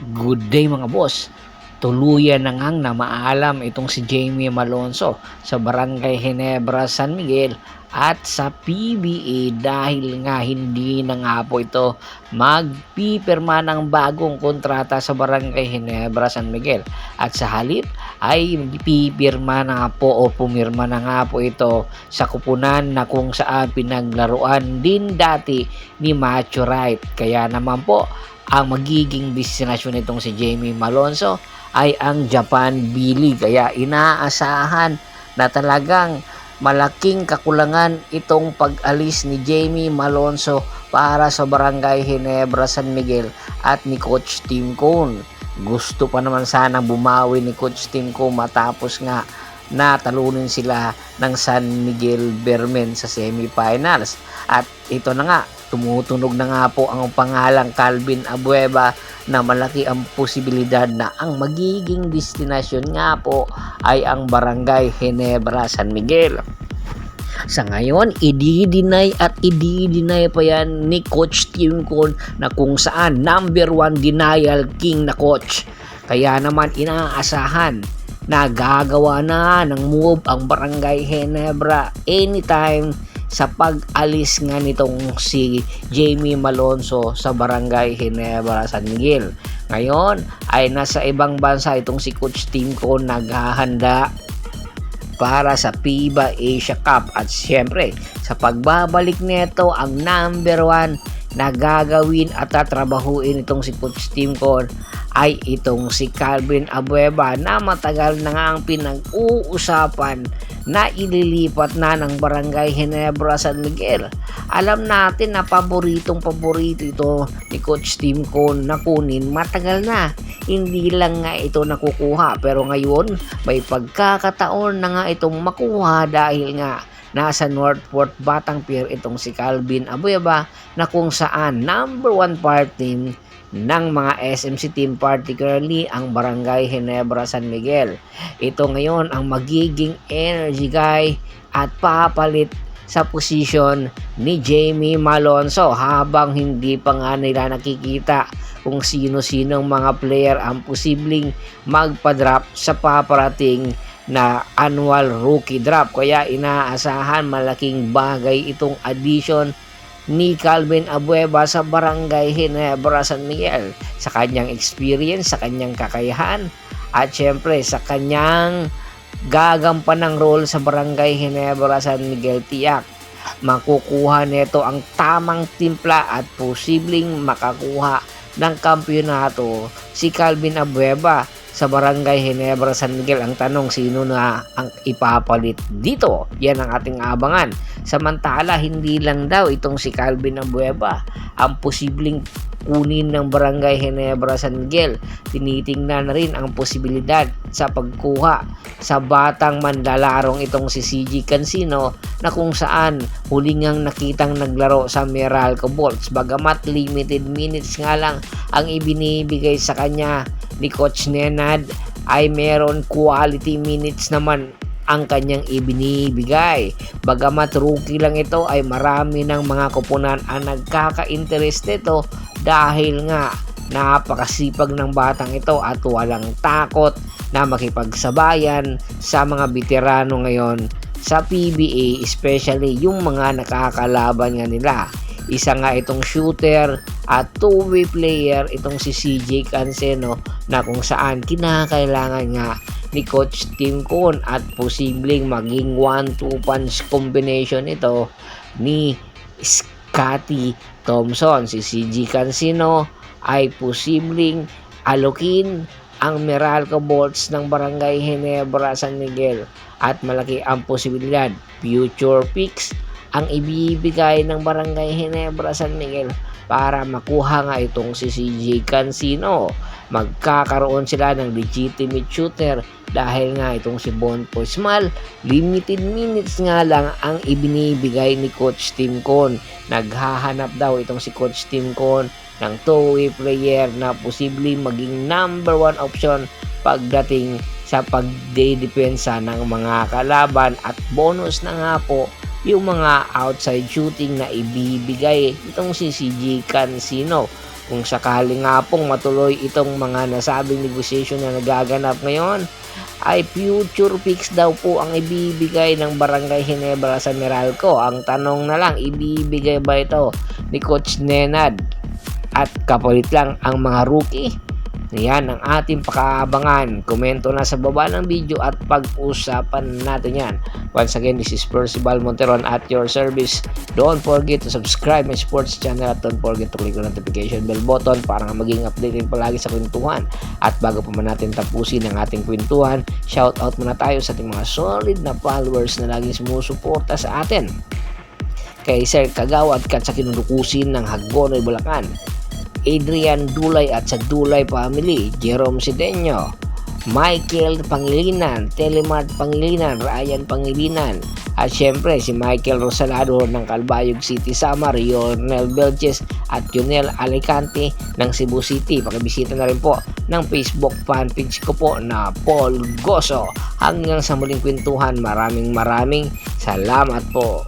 Good day mga boss. Tuluyan na ngang na maalam itong si Jamie Malonzo sa Barangay Ginebra, San Miguel at sa PBA dahil nga hindi na nga po ito magpipirma ng bagong kontrata sa Barangay Ginebra, San Miguel. At sa halip ay pipirma na nga po o pumirma na nga po ito sa kupunan na kung saan pinaglaruan din dati ni Macho Wright. Kaya naman po ang magiging destinasyon nitong si Jamie Malonzo ay ang Japan B-League. Kaya inaasahan na talagang malaking kakulangan itong pag-alis ni Jamie Malonzo para sa Barangay Ginebra, San Miguel at ni Coach Tim Cone. Gusto pa naman sana bumawi ni Coach Tim Cone matapos nga natalunin sila ng San Miguel Bermen sa semifinals. At ito na nga, tumutunog na nga po ang pangalang Calvin Abueva na malaki ang posibilidad na ang magiging destinasyon nga po ay ang Barangay Ginebra, San Miguel. Sa ngayon, i-deny at i-deny pa yan ni Coach Tim Cone na kung saan number 1 denial king na coach. Kaya naman inaasahan na gagawa na ng move ang Barangay Ginebra anytime sa pag-alis nga nitong si Jamie Malonzo sa Barangay Ginebra, San Miguel. Ngayon ay nasa ibang bansa itong si Coach Tim Cone naghahanda para sa FIBA Asia Cup at siyempre sa pagbabalik nito ang number 1 na gagawin at tatrabahuin itong si Coach Tim Cone ay itong si Calvin Abueva na matagal na nga ang pinag-uusapan na ililipat na ng Barangay Ginebra, San Miguel. Alam natin na paborito ito ni Coach Tim Cone na kunin matagal na. Hindi lang nga ito nakukuha pero ngayon may pagkakataon na nga itong makuha dahil nga nasa Northport Batang Pier itong si Calvin Abueva na kung saan number 1 part team ng mga SMC team, particularly ang Barangay Ginebra, San Miguel. Ito ngayon ang magiging energy guy at papalit sa posisyon ni Jamie Malonzo habang hindi pa nga nila nakikita kung sino-sinong mga player ang posibleng magpa-drop sa paparating na annual rookie drop. Kaya inaasahan malaking bagay itong addition ni Calvin Abueva sa Barangay Ginebra, San Miguel sa kanyang experience, sa kanyang kakayahan at syempre sa kanyang gagampanang role sa Barangay Ginebra, San Miguel. Tiyak makukuha nito ang tamang timpla at posibleng makakuha ng kampyonato si Calvin Abueva sa Barangay Ginebra, San Miguel. Ang tanong, sino na ang ipapalit dito? Yan ang ating abangan. Samantala, hindi lang daw itong si Calvin Abueva ang posibleng kunin ng Barangay Ginebra, San Miguel. Tinitingnan na rin ang posibilidad sa pagkuha sa batang mandalarong itong si CJ Cansino na kung saan huling ang nakitang naglaro sa Meralco Bolts. Bagamat limited minutes nga lang ang ibinibigay sa kanya ni Coach Nenad, ay meron quality minutes naman ang kanyang ibinibigay. Bagamat rookie lang ito ay marami ng mga koponan ang nagkaka-interest nito dahil nga napakasipag ng batang ito at walang takot na makipagsabayan sa mga veterano ngayon sa PBA, especially yung mga nakakalaban nga nila. Isa nga itong shooter at two-way player itong si CJ Cansino na kung saan kinakailangan nga ni Coach Tim Cone at posibleng maging 1-2 punch combination ito ni Scotty Thompson. Si CJ Cansino ay posibleng alokin ang Meralco Bolts ng Barangay Ginebra, San Miguel at malaki ang posibilidad future picks ang ibibigay ng Barangay Ginebra, San Miguel para makuha nga itong si CJ Cansino. Magkakaroon sila ng legitimate shooter dahil nga itong si Bonpo Smal, limited minutes nga lang ang ibinibigay ni Coach Tim Cone. Naghahanap daw itong si Coach Tim Cone ng two-way player na posibleng maging number 1 option pagdating sa pagdedepensa ng mga kalaban at bonus na nga po yung mga outside shooting na ibibigay itong si CJ Cansino. Kung sakali nga pong matuloy itong mga nasabing negotiation na nagaganap ngayon, ay future fix daw po ang ibibigay ng Barangay Ginebra sa Meralco. Ang tanong na lang, ibibigay ba ito ni Coach Nenad at kapalit lang ang mga rookie? Yan ang ating pakaabangan. Komento na sa baba ng video at pag-usapan natin yan. Once again, this is Percival Monteron at your service. Don't forget to subscribe my sports channel at don't forget to click the notification bell button para maging updated palagi sa kwentuhan. At bago pa man natin tapusin ang ating kwentuhan, shout out muna tayo sa ating mga solid na followers na laging sumusuporta sa atin. Kay Sir Kagawad at sa kinudukusin ng Hagonoy, Bulacan, Adrian Dulay at sa Dulay Family, Jerome Sideño, Michael Pangilinan, Telemart Pangilinan, Ryan Pangilinan, at syempre si Michael Rosalado ng Calbayog City, Samar, Lionel Belches at Yunel Alicante ng Cebu City. Pakibisita na rin po ng Facebook fanpage ko po na Paul Goso. Hanggang sa muling kwentuhan, maraming salamat po.